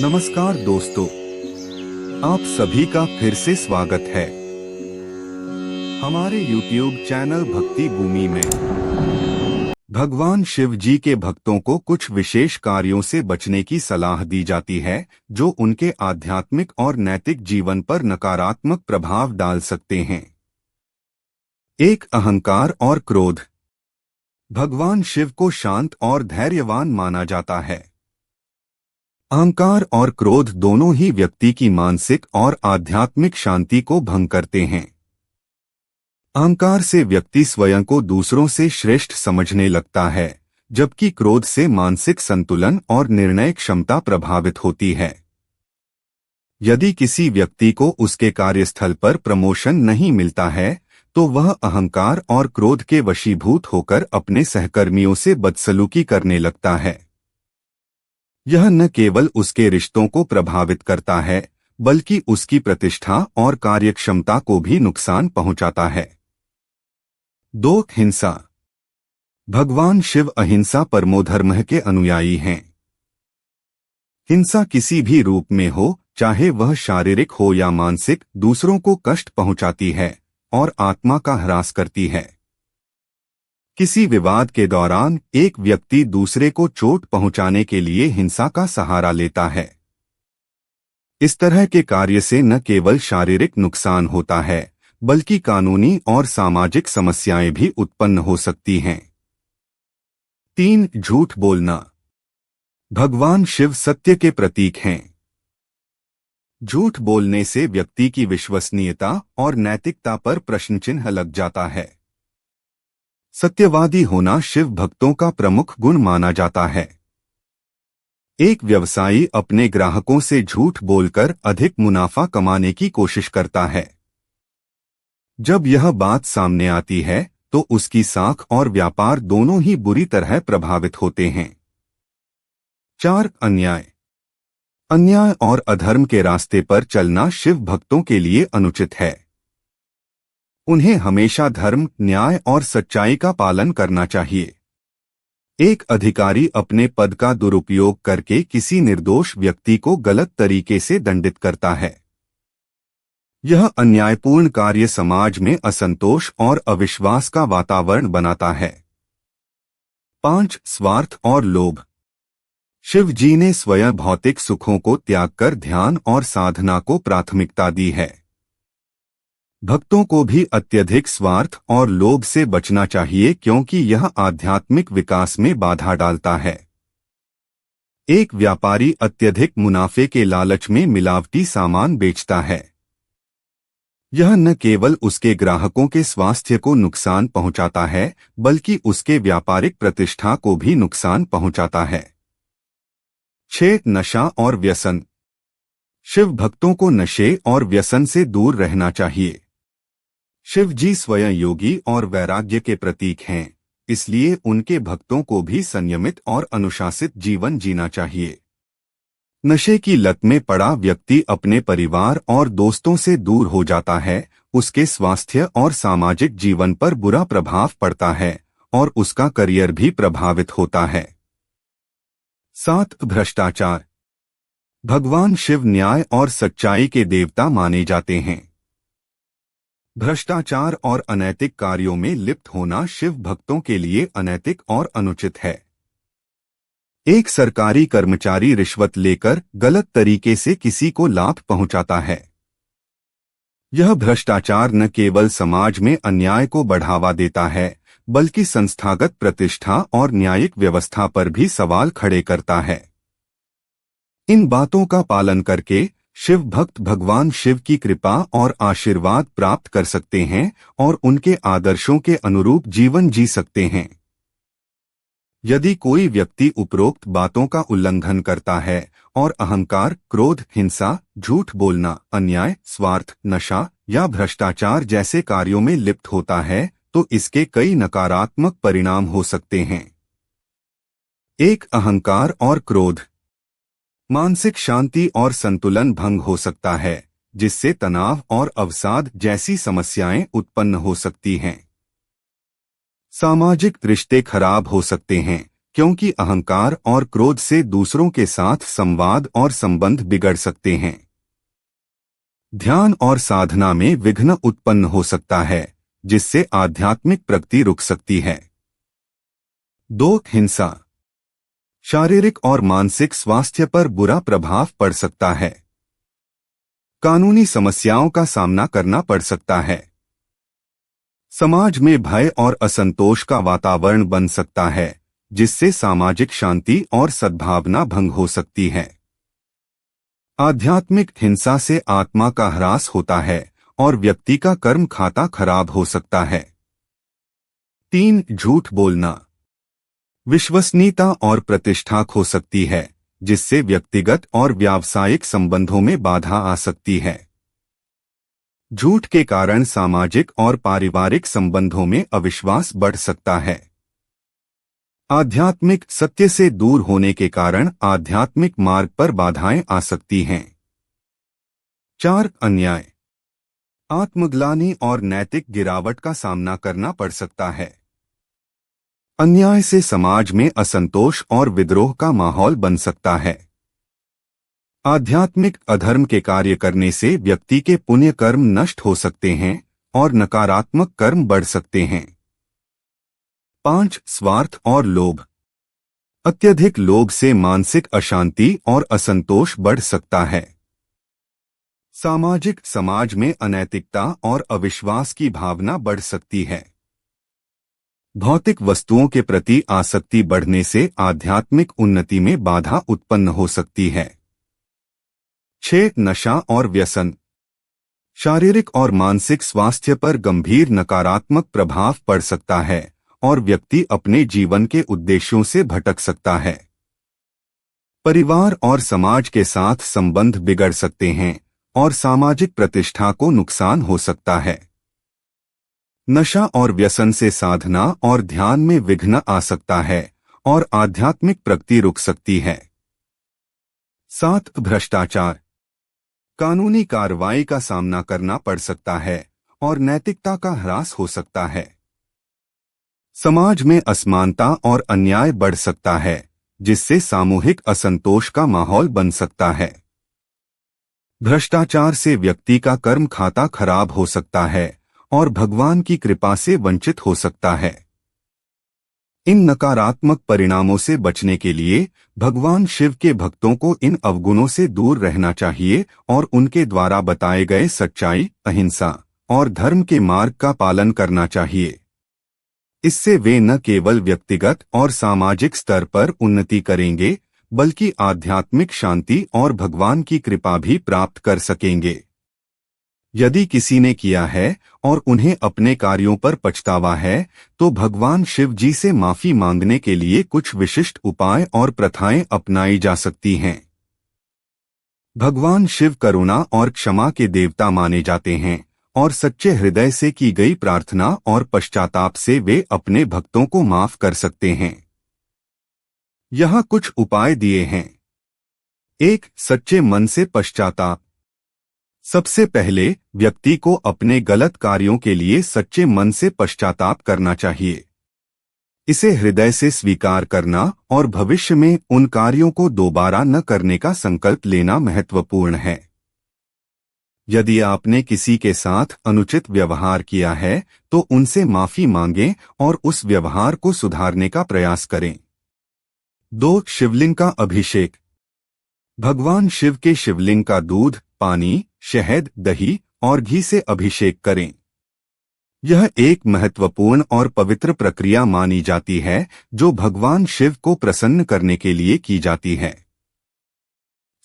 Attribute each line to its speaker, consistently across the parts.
Speaker 1: नमस्कार दोस्तों, आप सभी का फिर से स्वागत है हमारे YouTube चैनल भक्ति भूमि में। भगवान शिव जी के भक्तों को कुछ विशेष कार्यों से बचने की सलाह दी जाती है जो उनके आध्यात्मिक और नैतिक जीवन पर नकारात्मक प्रभाव डाल सकते हैं। एक, अहंकार और क्रोध। भगवान शिव को शांत और धैर्यवान माना जाता है। अहंकार और क्रोध दोनों ही व्यक्ति की मानसिक और आध्यात्मिक शांति को भंग करते हैं। अहंकार से व्यक्ति स्वयं को दूसरों से श्रेष्ठ समझने लगता है, जबकि क्रोध से मानसिक संतुलन और निर्णय क्षमता प्रभावित होती है। यदि किसी व्यक्ति को उसके कार्यस्थल पर प्रमोशन नहीं मिलता है, तो वह अहंकार और क्रोध के वशीभूत होकर अपने सहकर्मियों से बदसलूकी करने लगता है। यह न केवल उसके रिश्तों को प्रभावित करता है, बल्कि उसकी प्रतिष्ठा और कार्यक्षमता को भी नुकसान पहुंचाता है। 2, हिंसा। भगवान शिव अहिंसा परमोधर्म के अनुयायी हैं। हिंसा किसी भी रूप में हो, चाहे वह शारीरिक हो या मानसिक, दूसरों को कष्ट पहुंचाती है और आत्मा का ह्रास करती है। किसी विवाद के दौरान एक व्यक्ति दूसरे को चोट पहुंचाने के लिए हिंसा का सहारा लेता है। इस तरह के कार्य से न केवल शारीरिक नुकसान होता है, बल्कि कानूनी और सामाजिक समस्याएं भी उत्पन्न हो सकती हैं। 3, झूठ बोलना। भगवान शिव सत्य के प्रतीक हैं। झूठ बोलने से व्यक्ति की विश्वसनीयता और नैतिकता पर प्रश्नचिन्ह लग जाता है। सत्यवादी होना शिव भक्तों का प्रमुख गुण माना जाता है। एक व्यवसायी अपने ग्राहकों से झूठ बोलकर अधिक मुनाफा कमाने की कोशिश करता है। जब यह बात सामने आती है, तो उसकी साख और व्यापार दोनों ही बुरी तरह प्रभावित होते हैं। 4, अन्याय। अन्याय और अधर्म के रास्ते पर चलना शिव भक्तों के लिए अनुचित है। उन्हें हमेशा धर्म, न्याय और सच्चाई का पालन करना चाहिए। एक अधिकारी अपने पद का दुरुपयोग करके किसी निर्दोष व्यक्ति को गलत तरीके से दंडित करता है। यह अन्यायपूर्ण कार्य समाज में असंतोष और अविश्वास का वातावरण बनाता है। 5, स्वार्थ और लोभ। शिव जी ने स्वयं भौतिक सुखों को त्याग कर ध्यान और साधना को प्राथमिकता दी है। भक्तों को भी अत्यधिक स्वार्थ और लोभ से बचना चाहिए, क्योंकि यह आध्यात्मिक विकास में बाधा डालता है। एक व्यापारी अत्यधिक मुनाफे के लालच में मिलावटी सामान बेचता है। यह न केवल उसके ग्राहकों के स्वास्थ्य को नुकसान पहुंचाता है, बल्कि उसके व्यापारिक प्रतिष्ठा को भी नुकसान पहुंचाता है। 6, नशा और व्यसन। शिव भक्तों को नशे और व्यसन से दूर रहना चाहिए। शिव जी स्वयं योगी और वैराग्य के प्रतीक हैं, इसलिए उनके भक्तों को भी संयमित और अनुशासित जीवन जीना चाहिए। नशे की लत में पड़ा व्यक्ति अपने परिवार और दोस्तों से दूर हो जाता है, उसके स्वास्थ्य और सामाजिक जीवन पर बुरा प्रभाव पड़ता है और उसका करियर भी प्रभावित होता है। 7, भ्रष्टाचार। भगवान शिव न्याय और सच्चाई के देवता माने जाते हैं। भ्रष्टाचार और अनैतिक कार्यों में लिप्त होना शिव भक्तों के लिए अनैतिक और अनुचित है। एक सरकारी कर्मचारी रिश्वत लेकर गलत तरीके से किसी को लाभ पहुंचाता है। यह भ्रष्टाचार न केवल समाज में अन्याय को बढ़ावा देता है, बल्कि संस्थागत प्रतिष्ठा और न्यायिक व्यवस्था पर भी सवाल खड़े करता है। इन बातों का पालन करके शिव भक्त भगवान शिव की कृपा और आशीर्वाद प्राप्त कर सकते हैं और उनके आदर्शों के अनुरूप जीवन जी सकते हैं। यदि कोई व्यक्ति उपरोक्त बातों का उल्लंघन करता है और अहंकार, क्रोध, हिंसा, झूठ बोलना, अन्याय, स्वार्थ, नशा या भ्रष्टाचार जैसे कार्यों में लिप्त होता है, तो इसके कई नकारात्मक परिणाम हो सकते हैं। 1, अहंकार और क्रोध। मानसिक शांति और संतुलन भंग हो सकता है, जिससे तनाव और अवसाद जैसी समस्याएं उत्पन्न हो सकती हैं। सामाजिक रिश्ते खराब हो सकते हैं, क्योंकि अहंकार और क्रोध से दूसरों के साथ संवाद और संबंध बिगड़ सकते हैं। ध्यान और साधना में विघ्न उत्पन्न हो सकता है, जिससे आध्यात्मिक प्रगति रुक सकती है। 2. हिंसा। शारीरिक और मानसिक स्वास्थ्य पर बुरा प्रभाव पड़ सकता है। कानूनी समस्याओं का सामना करना पड़ सकता है। समाज में भय और असंतोष का वातावरण बन सकता है, जिससे सामाजिक शांति और सद्भावना भंग हो सकती है। आध्यात्मिक हिंसा से आत्मा का ह्रास होता है और व्यक्ति का कर्म खाता खराब हो सकता है। 3. झूठ बोलना। विश्वसनीयता और प्रतिष्ठा खो सकती है, जिससे व्यक्तिगत और व्यावसायिक संबंधों में बाधा आ सकती है। झूठ के कारण सामाजिक और पारिवारिक संबंधों में अविश्वास बढ़ सकता है। आध्यात्मिक सत्य से दूर होने के कारण आध्यात्मिक मार्ग पर बाधाएं आ सकती हैं। 4. अन्याय। आत्मग्लानि और नैतिक गिरावट का सामना करना पड़ सकता है। अन्याय से समाज में असंतोष और विद्रोह का माहौल बन सकता है। आध्यात्मिक अधर्म के कार्य करने से व्यक्ति के पुण्य कर्म नष्ट हो सकते हैं और नकारात्मक कर्म बढ़ सकते हैं। 5. स्वार्थ और लोभ। अत्यधिक लोभ से मानसिक अशांति और असंतोष बढ़ सकता है। सामाजिक समाज में अनैतिकता और अविश्वास की भावना बढ़ सकती है। भौतिक वस्तुओं के प्रति आसक्ति बढ़ने से आध्यात्मिक उन्नति में बाधा उत्पन्न हो सकती है। 6. नशा और व्यसन। शारीरिक और मानसिक स्वास्थ्य पर गंभीर नकारात्मक प्रभाव पड़ सकता है और व्यक्ति अपने जीवन के उद्देश्यों से भटक सकता है। परिवार और समाज के साथ संबंध बिगड़ सकते हैं और सामाजिक प्रतिष्ठा को नुकसान हो सकता है। नशा और व्यसन से साधना और ध्यान में विघ्न आ सकता है और आध्यात्मिक प्रगति रुक सकती है। 7. भ्रष्टाचार। कानूनी कार्रवाई का सामना करना पड़ सकता है और नैतिकता का ह्रास हो सकता है। समाज में असमानता और अन्याय बढ़ सकता है, जिससे सामूहिक असंतोष का माहौल बन सकता है। भ्रष्टाचार से व्यक्ति का कर्म खाता खराब हो सकता है और भगवान की कृपा से वंचित हो सकता है। इन नकारात्मक परिणामों से बचने के लिए भगवान शिव के भक्तों को इन अवगुणों से दूर रहना चाहिए और उनके द्वारा बताए गए सच्चाई, अहिंसा और धर्म के मार्ग का पालन करना चाहिए। इससे वे न केवल व्यक्तिगत और सामाजिक स्तर पर उन्नति करेंगे, बल्कि आध्यात्मिक शांति और भगवान की कृपा भी प्राप्त कर सकेंगे। यदि किसी ने किया है और उन्हें अपने कार्यों पर पछतावा है, तो भगवान शिव जी से माफी मांगने के लिए कुछ विशिष्ट उपाय और प्रथाएं अपनाई जा सकती हैं। भगवान शिव करुणा और क्षमा के देवता माने जाते हैं और सच्चे हृदय से की गई प्रार्थना और पश्चाताप से वे अपने भक्तों को माफ कर सकते हैं। यहाँ कुछ उपाय दिए हैं। 1. सच्चे मन से पश्चाताप। सबसे पहले व्यक्ति को अपने गलत कार्यों के लिए सच्चे मन से पश्चाताप करना चाहिए। इसे हृदय से स्वीकार करना और भविष्य में उन कार्यों को दोबारा न करने का संकल्प लेना महत्वपूर्ण है। यदि आपने किसी के साथ अनुचित व्यवहार किया है, तो उनसे माफी मांगें और उस व्यवहार को सुधारने का प्रयास करें। 2. शिवलिंग का अभिषेक। भगवान शिव के शिवलिंग का दूध, पानी, शहद, दही और घी से अभिषेक करें। यह एक महत्वपूर्ण और पवित्र प्रक्रिया मानी जाती है, जो भगवान शिव को प्रसन्न करने के लिए की जाती है।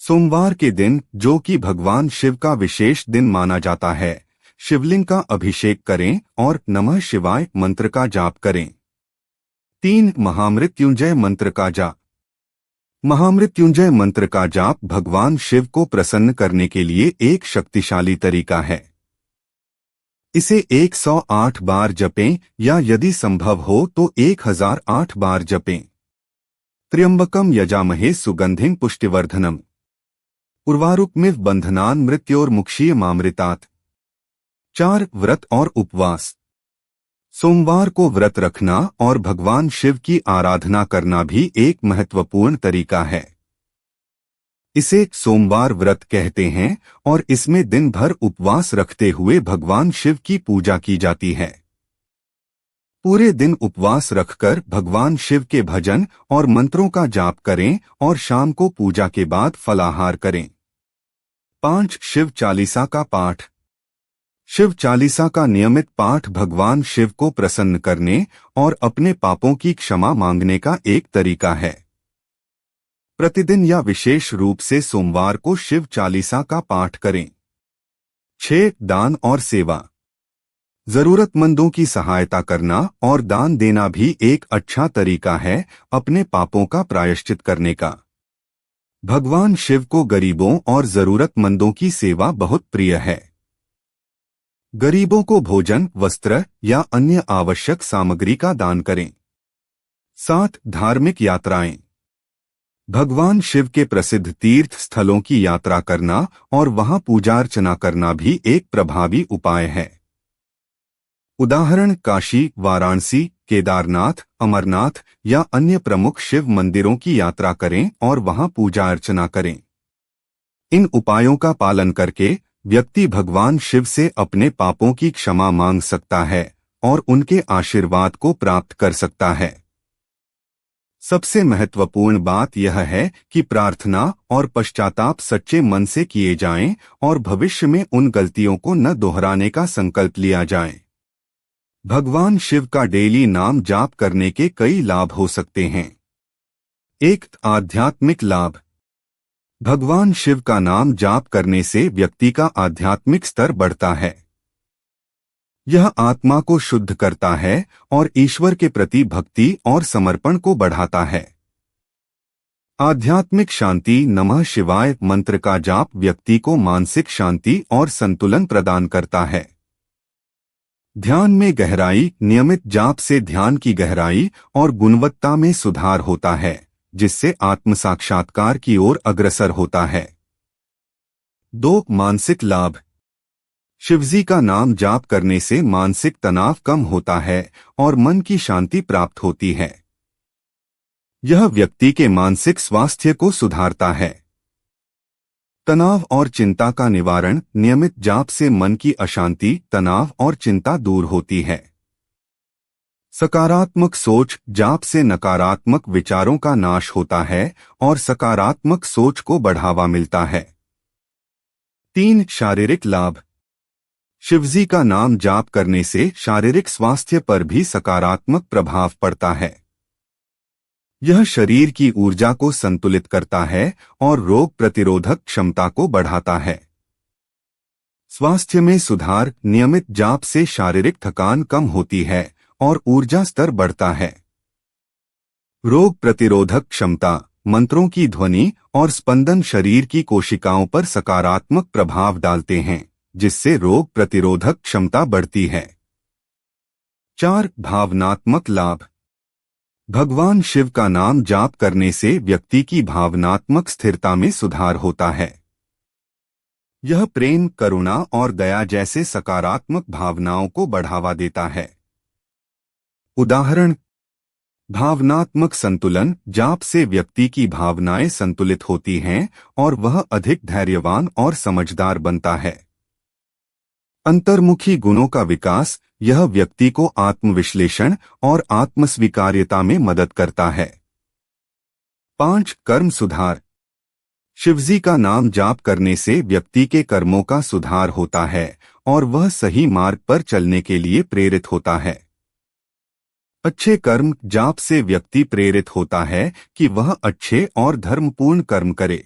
Speaker 1: सोमवार के दिन, जो कि भगवान शिव का विशेष दिन माना जाता है, शिवलिंग का अभिषेक करें और नमः शिवाय मंत्र का जाप करें। 3. महामृत्युंजय मंत्र का जाप। महामृत्युंजय मंत्र का जाप भगवान शिव को प्रसन्न करने के लिए एक शक्तिशाली तरीका है। इसे 108 बार जपें या यदि संभव हो तो 1008 बार जपें। त्र्यंबकम यजामहे सुगंधिं पुष्टिवर्धनम उर्वारुकमिव बंधनान मृत्योर्मुक्षीयमामृतात्। 4. व्रत और उपवास। सोमवार को व्रत रखना और भगवान शिव की आराधना करना भी एक महत्वपूर्ण तरीका है। इसे सोमवार व्रत कहते हैं और इसमें दिन भर उपवास रखते हुए भगवान शिव की पूजा की जाती है। पूरे दिन उपवास रखकर भगवान शिव के भजन और मंत्रों का जाप करें और शाम को पूजा के बाद फलाहार करें। 5 शिव चालीसा का पाठ। शिव चालीसा का नियमित पाठ भगवान शिव को प्रसन्न करने और अपने पापों की क्षमा मांगने का एक तरीका है। प्रतिदिन या विशेष रूप से सोमवार को शिव चालीसा का पाठ करें। 6 दान और सेवा। जरूरतमंदों की सहायता करना और दान देना भी एक अच्छा तरीका है अपने पापों का प्रायश्चित करने का। भगवान शिव को गरीबों और जरूरतमंदों की सेवा बहुत प्रिय है। गरीबों को भोजन, वस्त्र या अन्य आवश्यक सामग्री का दान करें। 7 धार्मिक यात्राएं। भगवान शिव के प्रसिद्ध तीर्थ स्थलों की यात्रा करना और वहां पूजा अर्चना करना भी एक प्रभावी उपाय है। उदाहरण काशी, वाराणसी, केदारनाथ, अमरनाथ या अन्य प्रमुख शिव मंदिरों की यात्रा करें और वहां पूजा अर्चना करें। इन उपायों का पालन करके व्यक्ति भगवान शिव से अपने पापों की क्षमा मांग सकता है और उनके आशीर्वाद को प्राप्त कर सकता है। सबसे महत्वपूर्ण बात यह है कि प्रार्थना और पश्चाताप सच्चे मन से किए जाएं और भविष्य में उन गलतियों को न दोहराने का संकल्प लिया जाए। भगवान शिव का डेली नाम जाप करने के कई लाभ हो सकते हैं। 1 आध्यात्मिक लाभ। भगवान शिव का नाम जाप करने से व्यक्ति का आध्यात्मिक स्तर बढ़ता है। यह आत्मा को शुद्ध करता है और ईश्वर के प्रति भक्ति और समर्पण को बढ़ाता है। आध्यात्मिक शांति। नमः शिवाय मंत्र का जाप व्यक्ति को मानसिक शांति और संतुलन प्रदान करता है। ध्यान में गहराई। नियमित जाप से ध्यान की गहराई और गुणवत्ता में सुधार होता है, जिससे आत्म साक्षात्कार की ओर अग्रसर होता है। 2 मानसिक लाभ। शिवजी का नाम जाप करने से मानसिक तनाव कम होता है और मन की शांति प्राप्त होती है। यह व्यक्ति के मानसिक स्वास्थ्य को सुधारता है। तनाव और चिंता का निवारण। नियमित जाप से मन की अशांति, तनाव और चिंता दूर होती है। सकारात्मक सोच। जाप से नकारात्मक विचारों का नाश होता है और सकारात्मक सोच को बढ़ावा मिलता है। 3 शारीरिक लाभ। शिवजी का नाम जाप करने से शारीरिक स्वास्थ्य पर भी सकारात्मक प्रभाव पड़ता है। यह शरीर की ऊर्जा को संतुलित करता है और रोग प्रतिरोधक क्षमता को बढ़ाता है। स्वास्थ्य में सुधार। नियमित जाप से शारीरिक थकान कम होती है और ऊर्जा स्तर बढ़ता है। रोग प्रतिरोधक क्षमता। मंत्रों की ध्वनि और स्पंदन शरीर की कोशिकाओं पर सकारात्मक प्रभाव डालते हैं, जिससे रोग प्रतिरोधक क्षमता बढ़ती है। 4 भावनात्मक लाभ। भगवान शिव का नाम जाप करने से व्यक्ति की भावनात्मक स्थिरता में सुधार होता है। यह प्रेम, करुणा और दया जैसे सकारात्मक भावनाओं को बढ़ावा देता है। उदाहरण भावनात्मक संतुलन। जाप से व्यक्ति की भावनाएं संतुलित होती हैं और वह अधिक धैर्यवान और समझदार बनता है। अंतर्मुखी गुणों का विकास। यह व्यक्ति को आत्मविश्लेषण और आत्मस्वीकार्यता में मदद करता है। 5 कर्म सुधार। शिवजी का नाम जाप करने से व्यक्ति के कर्मों का सुधार होता है और वह सही मार्ग पर चलने के लिए प्रेरित होता है। अच्छे कर्म। जाप से व्यक्ति प्रेरित होता है कि वह अच्छे और धर्मपूर्ण कर्म करे।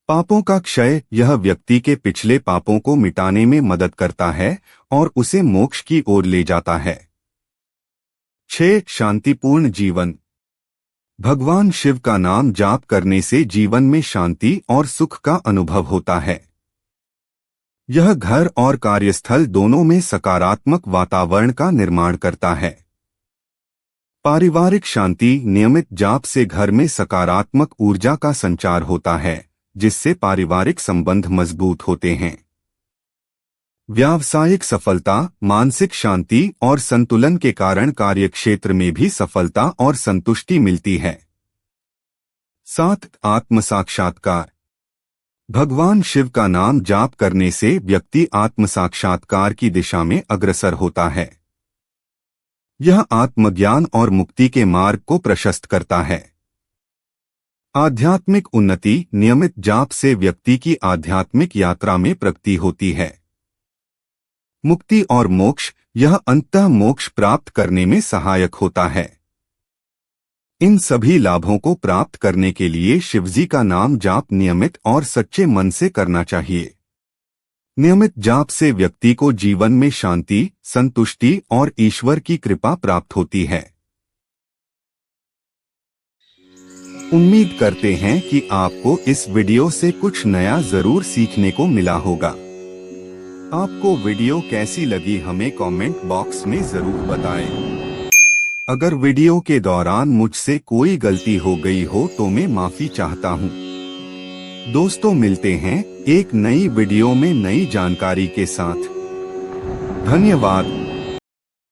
Speaker 1: पापों का क्षय। यह व्यक्ति के पिछले पापों को मिटाने में मदद करता है और उसे मोक्ष की ओर ले जाता है। 6 शांतिपूर्ण जीवन। भगवान शिव का नाम जाप करने से जीवन में शांति और सुख का अनुभव होता है। यह घर और कार्यस्थल दोनों में सकारात्मक वातावरण का निर्माण करता है। पारिवारिक शांति। नियमित जाप से घर में सकारात्मक ऊर्जा का संचार होता है, जिससे पारिवारिक संबंध मजबूत होते हैं। व्यावसायिक सफलता, मानसिक शांति और संतुलन के कारण कार्यक्षेत्र में भी सफलता और संतुष्टि मिलती है। 7. आत्म साक्षात्कार। भगवान शिव का नाम जाप करने से व्यक्ति आत्म साक्षात्कार की दिशा में अग्रसर होता है। यह आत्मज्ञान और मुक्ति के मार्ग को प्रशस्त करता है। आध्यात्मिक उन्नति। नियमित जाप से व्यक्ति की आध्यात्मिक यात्रा में प्रगति होती है। मुक्ति और मोक्ष। यह अंततः मोक्ष प्राप्त करने में सहायक होता है। इन सभी लाभों को प्राप्त करने के लिए शिवजी का नाम जाप नियमित और सच्चे मन से करना चाहिए। नियमित जाप से व्यक्ति को जीवन में शांति, संतुष्टि और ईश्वर की कृपा प्राप्त होती है। उम्मीद करते हैं कि आपको इस वीडियो से कुछ नया जरूर सीखने को मिला होगा। आपको वीडियो कैसी लगी हमें कमेंट बॉक्स में जरूर बताएं। अगर वीडियो के दौरान मुझसे कोई गलती हो गई हो तो मैं माफी चाहता हूँ। दोस्तों, मिलते हैं एक नई वीडियो में नई जानकारी के साथ। धन्यवाद।